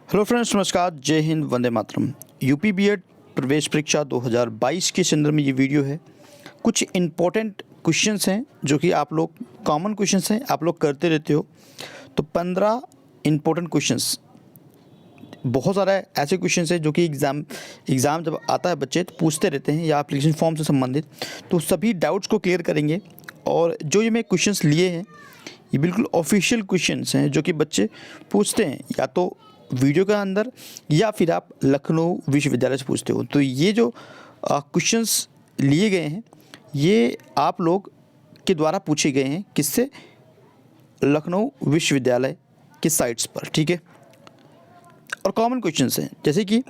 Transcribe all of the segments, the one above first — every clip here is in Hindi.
हेलो फ्रेंड्स, नमस्कार, जय हिंद, वंदे मातरम। यूपी बीएड प्रवेश परीक्षा 2022 के संदर्भ में ये वीडियो है। कुछ इम्पोर्टेंट क्वेश्चंस हैं जो कि आप लोग कॉमन क्वेश्चंस हैं, आप लोग करते रहते हो। तो 15 इम्पोर्टेंट क्वेश्चंस, बहुत सारा ऐसे क्वेश्चंस हैं जो कि एग्ज़ाम जब आता है बच्चे तो पूछते रहते हैं या एप्लीकेशन फॉर्म से संबंधित, तो सभी डाउट्स को क्लियर करेंगे। और जो ये मैं क्वेश्चंस लिए हैं ये बिल्कुल ऑफिशियल क्वेश्चंस हैं जो कि बच्चे पूछते हैं, या तो वीडियो के अंदर या फिर आप लखनऊ विश्वविद्यालय से पूछते हो। तो ये जो क्वेश्चंस लिए गए हैं ये आप लोग के द्वारा पूछे गए हैं, किससे? लखनऊ विश्वविद्यालय की साइट्स पर, ठीक है। और कॉमन क्वेश्चंस हैं, जैसे कि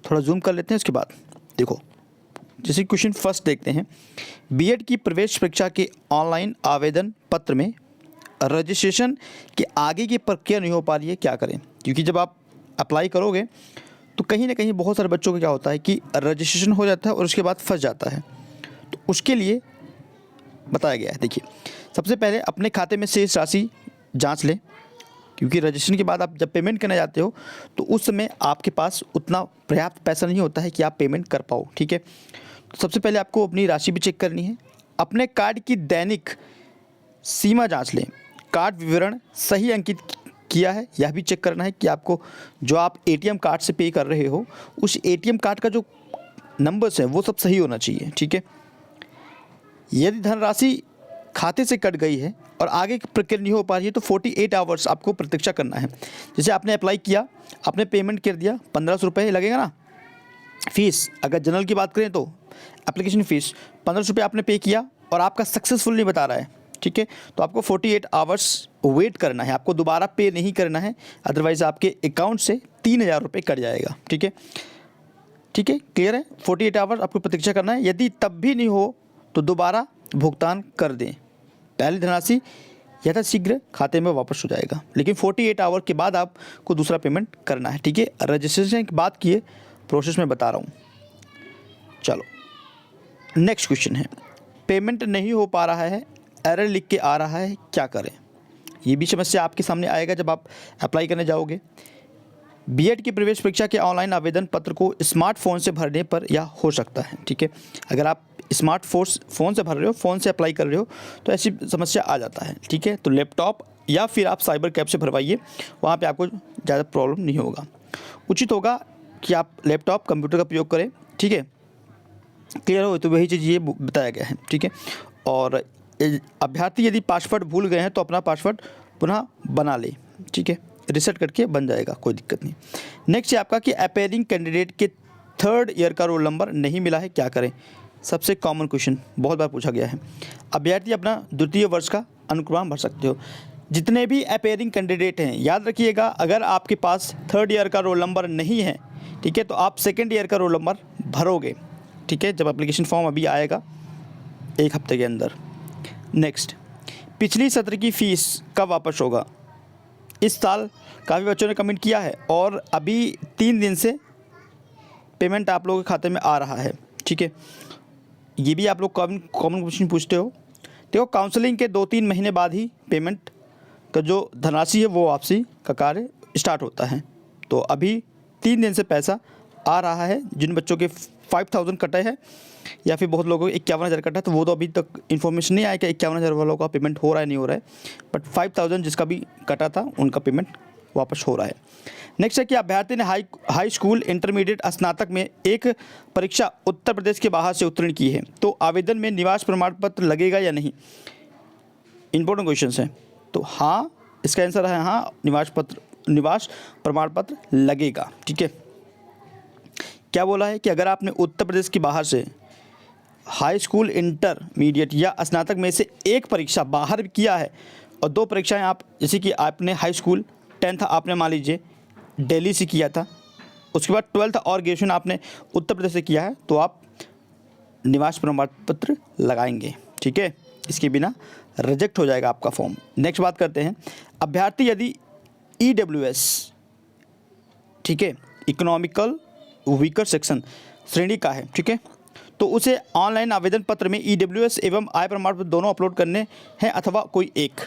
थोड़ा जूम कर लेते हैं। इसके बाद देखो, जैसे क्वेश्चन फर्स्ट देखते हैं। बीएड की प्रवेश परीक्षा के ऑनलाइन आवेदन पत्र में रजिस्ट्रेशन के आगे की प्रक्रिया नहीं हो पा रही है, क्या करें? क्योंकि जब आप अप्लाई करोगे तो कहीं ना कहीं बहुत सारे बच्चों को क्या होता है कि रजिस्ट्रेशन हो जाता है और उसके बाद फंस जाता है। तो उसके लिए बताया गया है। देखिए, सबसे पहले अपने खाते में शेष राशि जांच लें, क्योंकि रजिस्ट्रेशन के बाद आप जब पेमेंट करने जाते हो तो उस समय आपके पास उतना पर्याप्त पैसा नहीं होता है कि आप पेमेंट कर पाओ, ठीक है। तो सबसे पहले आपको अपनी राशि भी चेक करनी है। अपने कार्ड की दैनिक सीमा जांच लें, कार्ड विवरण सही अंकित किया है यह भी चेक करना है कि आपको जो आप एटीएम कार्ड से पे कर रहे हो उस एटीएम कार्ड का जो नंबर्स हैं वो सब सही होना चाहिए, ठीक है। यदि धनराशि खाते से कट गई है और आगे की प्रक्रिया नहीं हो पा रही है तो 48 आवर्स आपको प्रतीक्षा करना है। जैसे आपने अप्लाई किया, आपने पेमेंट कर दिया, 1500 रुपये लगेगा ना फीस। अगर जनरल की बात करें तो एप्लीकेशन फ़ीस 1500 रुपये आपने पे किया और आपका सक्सेसफुल नहीं बता रहा है, ठीक है। तो आपको 48 आवर्स वेट करना है, आपको दोबारा पे नहीं करना है, अदरवाइज़ आपके अकाउंट से 3000 रुपये कट जाएगा, ठीक है। ठीक है, क्लियर है। 48 आवर्स आपको प्रतीक्षा करना है। यदि तब भी नहीं हो तो दोबारा भुगतान कर दें, पहली धनराशि यथाशीघ्र खाते में वापस हो जाएगा, लेकिन 48 आवर के बाद आपको दूसरा पेमेंट करना है, ठीक है। रजिस्ट्रेशन की बात किए, प्रोसेस में बता रहा हूँ। चलो नेक्स्ट क्वेश्चन है, पेमेंट नहीं हो पा रहा है, एरर लिख के आ रहा है, क्या करें? ये भी समस्या आपके सामने आएगा जब आप अप्लाई करने जाओगे। बीएड की प्रवेश परीक्षा के ऑनलाइन आवेदन पत्र को स्मार्टफोन से भरने पर यह हो सकता है, ठीक है। अगर आप फ़ोन से भर रहे हो, फ़ोन से अप्लाई कर रहे हो तो ऐसी समस्या आ जाता है, ठीक है। तो लैपटॉप या फिर आप साइबर कैफ़े से भरवाइए, वहाँ पे आपको ज़्यादा प्रॉब्लम नहीं होगा। उचित होगा कि आप लैपटॉप कंप्यूटर का प्रयोग करें, ठीक है। क्लियर हो तो वही चीज़ ये बताया गया है, ठीक है। और अभ्यर्थी यदि पासवर्ड भूल गए हैं तो अपना पासवर्ड पुनः बना ले, ठीक है, रिसेट करके बन जाएगा, कोई दिक्कत नहीं। नेक्स्ट है आपका कि अपेयरिंग कैंडिडेट के 3rd ईयर का रोल नंबर नहीं मिला है, क्या करें? सबसे कॉमन क्वेश्चन, बहुत बार पूछा गया है। अभ्यर्थी अपना द्वितीय वर्ष का अनुक्रम भर सकते हो। जितने भी अपेयरिंग कैंडिडेट हैं, याद रखिएगा, अगर आपके पास 3rd ईयर का रोल नंबर नहीं है, ठीक है, तो आप 2nd ईयर का रोल नंबर भरोगे, ठीक है, जब एप्लीकेशन फॉर्म अभी आएगा 1 हफ्ते के अंदर। नेक्स्ट, पिछली सत्र की फ़ीस कब वापस होगा? इस साल काफ़ी बच्चों ने कमेंट किया है और अभी 3 दिन से पेमेंट आप लोगों के खाते में आ रहा है, ठीक है। ये भी आप लोग कॉमन क्वेश्चन पूछते हो। देखो, काउंसलिंग के 2-3 महीने बाद ही पेमेंट का जो धनराशि है वो वापसी का कार्य स्टार्ट होता है। तो अभी 3 दिन से पैसा आ रहा है। जिन बच्चों के 5000 कटे हैं या फिर बहुत लोगों को 51,000 कटा है, तो वो तो अभी तक इन्फॉर्मेशन नहीं आया कि 51,000 वालों का पेमेंट हो रहा है नहीं हो रहा है, बट 5000 जिसका भी कटा था उनका पेमेंट वापस हो रहा है। नेक्स्ट है कि अभ्यर्थी ने हाई स्कूल, इंटरमीडिएट, स्नातक में एक परीक्षा उत्तर प्रदेश के बाहर से उत्तीर्ण की है, तो आवेदन में निवास प्रमाण पत्र लगेगा या नहीं? इंपॉर्टेंट क्वेश्चन है। तो हाँ, इसका आंसर है हाँ, निवास प्रमाण पत्र लगेगा, ठीक है। क्या बोला है कि अगर आपने उत्तर प्रदेश के बाहर से हाई स्कूल, इंटरमीडिएट या स्नातक में से एक परीक्षा बाहर किया है और 2 परीक्षाएं आप, जैसे कि आपने हाई स्कूल 10th आपने मान लीजिए दिल्ली से किया था, उसके बाद 12th और ग्रेजुएशन आपने उत्तर प्रदेश से किया है, तो आप निवास प्रमाण पत्र लगाएंगे, ठीक है। इसके बिना रिजेक्ट हो जाएगा आपका फॉर्म। नेक्स्ट बात करते हैं, अभ्यर्थी यदि EWS, ठीक है, इकोनॉमिकल वीकर सेक्शन श्रेणी का है, ठीक है, तो उसे ऑनलाइन आवेदन पत्र में EWS एवं आय प्रमाण पत्र दोनों अपलोड करने हैं अथवा कोई एक।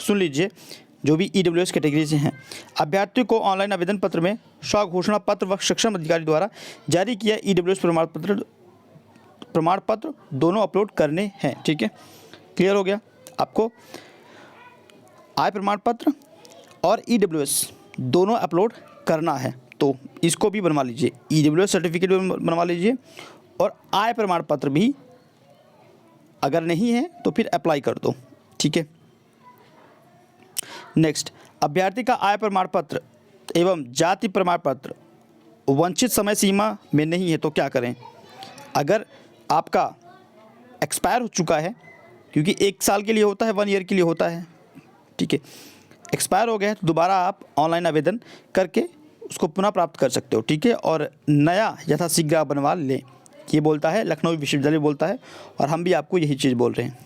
सुन लीजिए, जो भी EWS कैटेगरी से हैं, अभ्यर्थियों को ऑनलाइन आवेदन पत्र में स्वघोषणा पत्र व सक्षम अधिकारी द्वारा जारी किया EWS प्रमाण पत्र दोनों अपलोड करने हैं। ठीक है, क्लियर हो गया। आपको आय प्रमाण पत्र और EWS दोनों अपलोड करना है, तो इसको भी बनवा लीजिए, EWS सर्टिफिकेट भी बनवा लीजिए और आय प्रमाण पत्र भी अगर नहीं है तो फिर अप्लाई कर दो। ठीक है, नेक्स्ट, अभ्यर्थी का आय प्रमाण पत्र एवं जाति प्रमाण पत्र वांछित समय सीमा में नहीं है तो क्या करें? अगर आपका एक्सपायर हो चुका है, क्योंकि 1 साल के लिए होता है, 1 ईयर के लिए होता है, ठीक है, एक्सपायर हो गया है तो दोबारा आप ऑनलाइन आवेदन करके उसको पुनः प्राप्त कर सकते हो। ठीक है, और नया यथाशीघ्र आप बनवा लें, ये बोलता है लखनऊ विश्वविद्यालय बोलता है, और हम भी आपको यही चीज़ बोल रहे हैं।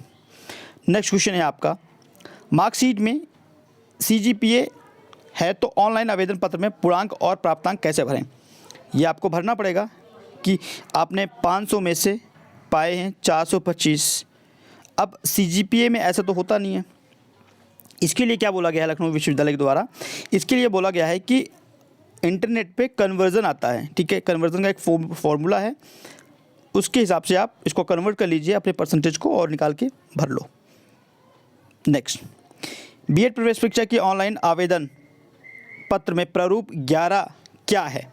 नेक्स्ट क्वेश्चन है आपका, मार्कशीट में CGPA है तो ऑनलाइन आवेदन पत्र में पूर्णांक और प्राप्तांक कैसे भरें? ये आपको भरना पड़ेगा कि आपने 500 में से पाए हैं 425। अब CGPA में ऐसा तो होता नहीं है। इसके लिए क्या बोला गया है लखनऊ विश्वविद्यालय के द्वारा? इसके लिए बोला गया है कि इंटरनेट पे कन्वर्जन आता है। ठीक है, कन्वर्जन का एक फॉर्मूला है, उसके हिसाब से आप इसको कन्वर्ट कर लीजिए अपने परसेंटेज को और निकाल के भर लो। नेक्स्ट, B.Ed प्रवेश परीक्षा की ऑनलाइन आवेदन पत्र में प्रारूप 11 क्या है?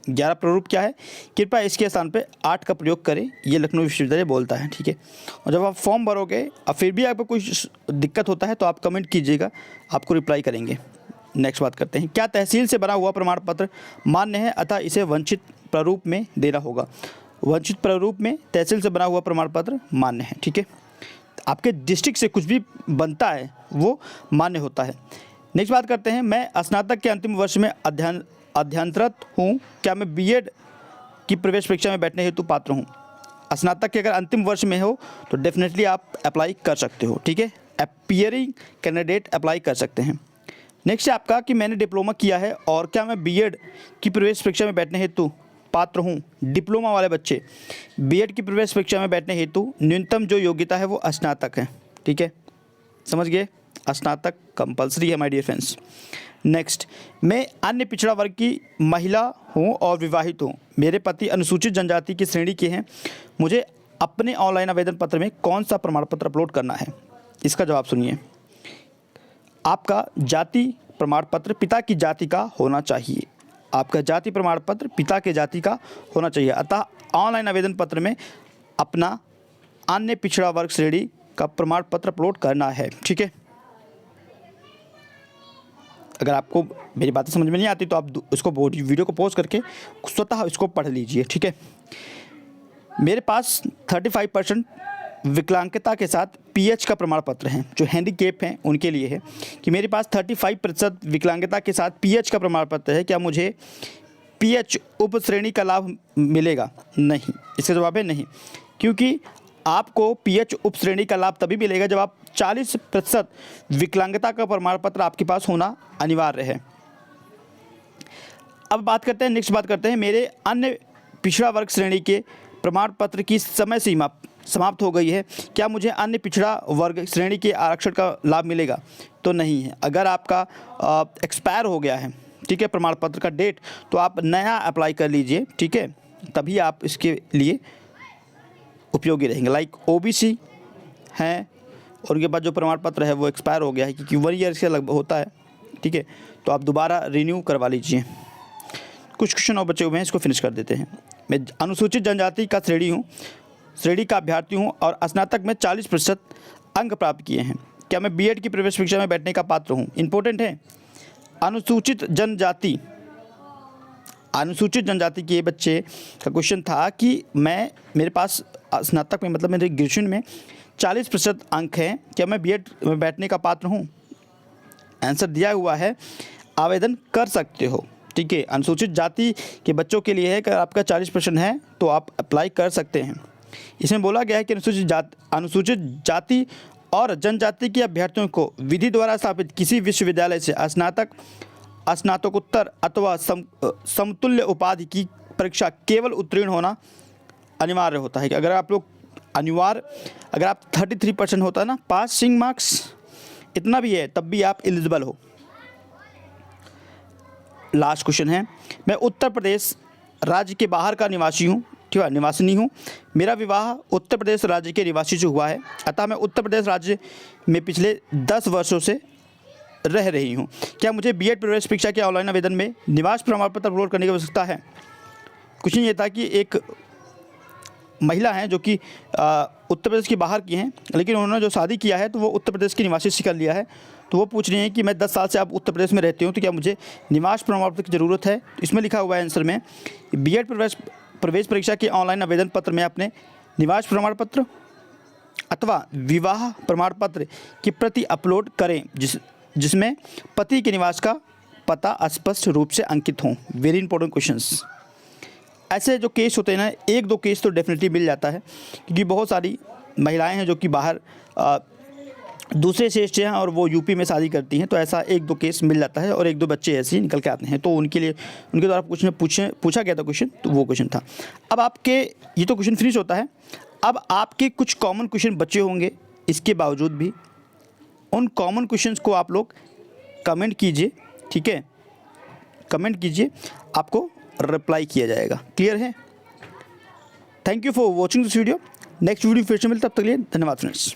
11 प्रारूप क्या है? कृपया इसके स्थान पे 8 का प्रयोग करें, ये लखनऊ विश्वविद्यालय बोलता है। ठीक है, और जब आप फॉर्म भरोगे और फिर भी आपको कोई दिक्कत होता है तो आप कमेंट कीजिएगा, आपको रिप्लाई करेंगे। नेक्स्ट बात करते हैं, क्या तहसील से बना हुआ प्रमाण पत्र मान्य है अतः इसे वंचित प्रारूप में देना होगा? वंचित प्रारूप में तहसील से बना हुआ प्रमाण पत्र मान्य है। ठीक है, आपके डिस्ट्रिक्ट से कुछ भी बनता है वो मान्य होता है। नेक्स्ट बात करते हैं, मैं स्नातक के अंतिम वर्ष में अध्ययनरत हूँ, क्या मैं B.Ed की प्रवेश परीक्षा में बैठने हेतु पात्र हूँ? स्नातक के अगर अंतिम वर्ष में हो तो डेफिनेटली आप अप्लाई कर सकते हो। ठीक है, अपीयरिंग कैंडिडेट अप्लाई कर सकते हैं। नेक्स्ट है आपका कि मैंने डिप्लोमा किया है और क्या मैं B.Ed की प्रवेश परीक्षा में बैठने हेतु पात्र हूँ? डिप्लोमा वाले बच्चे B.Ed की प्रवेश परीक्षा में बैठने हेतु न्यूनतम जो योग्यता है वो स्नातक है। ठीक है, समझ गए, स्नातक कंपलसरी है माय डियर फ्रेंड्स। नेक्स्ट, मैं अन्य पिछड़ा वर्ग की महिला हूँ और विवाहित हूँ, मेरे पति अनुसूचित जनजाति की श्रेणी के हैं, मुझे अपने ऑनलाइन आवेदन पत्र में कौन सा प्रमाण पत्र अपलोड करना है? इसका जवाब सुनिए, आपका जाति प्रमाण पत्र पिता की जाति का होना चाहिए। आपका जाति प्रमाण पत्र पिता के जाति का होना चाहिए, अतः ऑनलाइन आवेदन पत्र में अपना अन्य पिछड़ा वर्ग श्रेणी का प्रमाण पत्र अपलोड करना है। ठीक है, अगर आपको मेरी बातें समझ में नहीं आती तो आप इसको वीडियो को पॉज करके स्वतः इसको पढ़ लीजिए। ठीक है, मेरे पास 35% विकलांगता के साथ PH का प्रमाण पत्र है, जो हैंडीकेप हैं उनके लिए है कि मेरे पास 35% विकलांगता के साथ PH का प्रमाण पत्र है, क्या मुझे PH उप श्रेणी का लाभ मिलेगा? नहीं, इसका जवाब है नहीं, क्योंकि आपको PH उप श्रेणी का लाभ तभी मिलेगा जब आप 40% विकलांगता का प्रमाण पत्र आपके पास होना अनिवार्य है। अब बात करते हैं, नेक्स्ट बात करते हैं, मेरे अन्य पिछड़ा वर्ग श्रेणी के प्रमाण पत्र की समय सीमा समाप्त हो गई है, क्या मुझे अन्य पिछड़ा वर्ग श्रेणी के आरक्षण का लाभ मिलेगा? तो नहीं है। अगर आपका एक्सपायर हो गया है, ठीक है, प्रमाण पत्र का डेट, तो आप नया अप्लाई कर लीजिए। ठीक है, तभी आप इसके लिए उपयोगी रहेंगे। लाइक OBC हैं और उनके बाद जो प्रमाण पत्र है वो एक्सपायर हो गया है, क्योंकि 1 ईयर से लगभग होता है। ठीक है, तो आप दोबारा रिन्यू करवा लीजिए। कुछ क्वेश्चन और बचे हुए हैं, इसको फिनिश कर देते हैं। मैं अनुसूचित जनजाति का श्रेणी का अभ्यर्थी हूँ और स्नातक में 40% अंक प्राप्त किए हैं, क्या मैं B.Ed की प्रवेश परीक्षा में बैठने का पात्र हूँ? इंपॉर्टेंट है, अनुसूचित जनजाति के बच्चे का क्वेश्चन था कि मेरे पास स्नातक में मतलब मेरे ग्रेजुएशन में 40% अंक हैं, क्या मैं B.Ed में बैठने का पात्र हूँ? आंसर दिया हुआ है, आवेदन कर सकते हो। ठीक है, अनुसूचित जाति के बच्चों के लिए है कि आपका 40% है तो आप अप्लाई कर सकते हैं। इसमें बोला गया है कि अनुसूचित जाति और जनजाति के अभ्यर्थियों को विधि द्वारा स्थापित किसी विश्वविद्यालय से स्नातकोत्तर अथवा समतुल्य उपाधि की परीक्षा केवल उत्तीर्ण होना अनिवार्य होता है। कि अगर आप 33% होता है ना पासिंग मार्क्स, इतना भी है तब भी आप एलिजिबल हो। लास्ट क्वेश्चन है, मैं उत्तर प्रदेश राज्य के बाहर का निवासी हूँ, ठीक है, निवासिनी हूँ। मेरा विवाह उत्तर प्रदेश राज्य के निवासी से हुआ है, अतः मैं उत्तर प्रदेश राज्य में पिछले 10 वर्षों से रह रही हूँ। क्या मुझे बीएड प्रवेश परीक्षा के ऑनलाइन आवेदन में निवास प्रमाण पत्र अपलोड करने की आवश्यकता है? क्वेश्चन ये था कि एक महिला हैं जो कि उत्तर प्रदेश के बाहर की हैं, लेकिन उन्होंने जो शादी किया है तो वो उत्तर प्रदेश की निवासी से कर लिया है। तो वो पूछ रही हैं कि मैं 10 साल से आप उत्तर प्रदेश में रहती हूँ, तो क्या मुझे निवास प्रमाण पत्र की ज़रूरत है? इसमें लिखा हुआ है आंसर में, बीएड प्रवेश परीक्षा के ऑनलाइन आवेदन पत्र में अपने निवास प्रमाण पत्र अथवा विवाह प्रमाण पत्र की प्रति अपलोड करें जिसमें पति के निवास का पता स्पष्ट रूप से अंकित हों। Very important questions. ऐसे जो केस होते हैं ना, 1-2 केस तो डेफिनेटली मिल जाता है, क्योंकि बहुत सारी महिलाएं हैं जो कि बाहर दूसरे स्टेट से हैं और वो यूपी में शादी करती हैं, तो ऐसा 1-2 केस मिल जाता है और 1-2 बच्चे ऐसे ही निकल के आते हैं। तो उनके लिए उनके द्वारा पूछा गया था क्वेश्चन, तो वो क्वेश्चन था। अब आपके ये तो क्वेश्चन फिनिश होता है। अब आपके कुछ कॉमन क्वेश्चन बचे होंगे, इसके बावजूद भी उन कॉमन क्वेश्चंस को आप लोग कमेंट कीजिए, ठीक है, कमेंट कीजिए, आपको रिप्लाई किया जाएगा। क्लियर है? Thank you for watching this video. Next video फिर से मिलता, तब तक के लिए धन्यवाद फ्रेंड्स।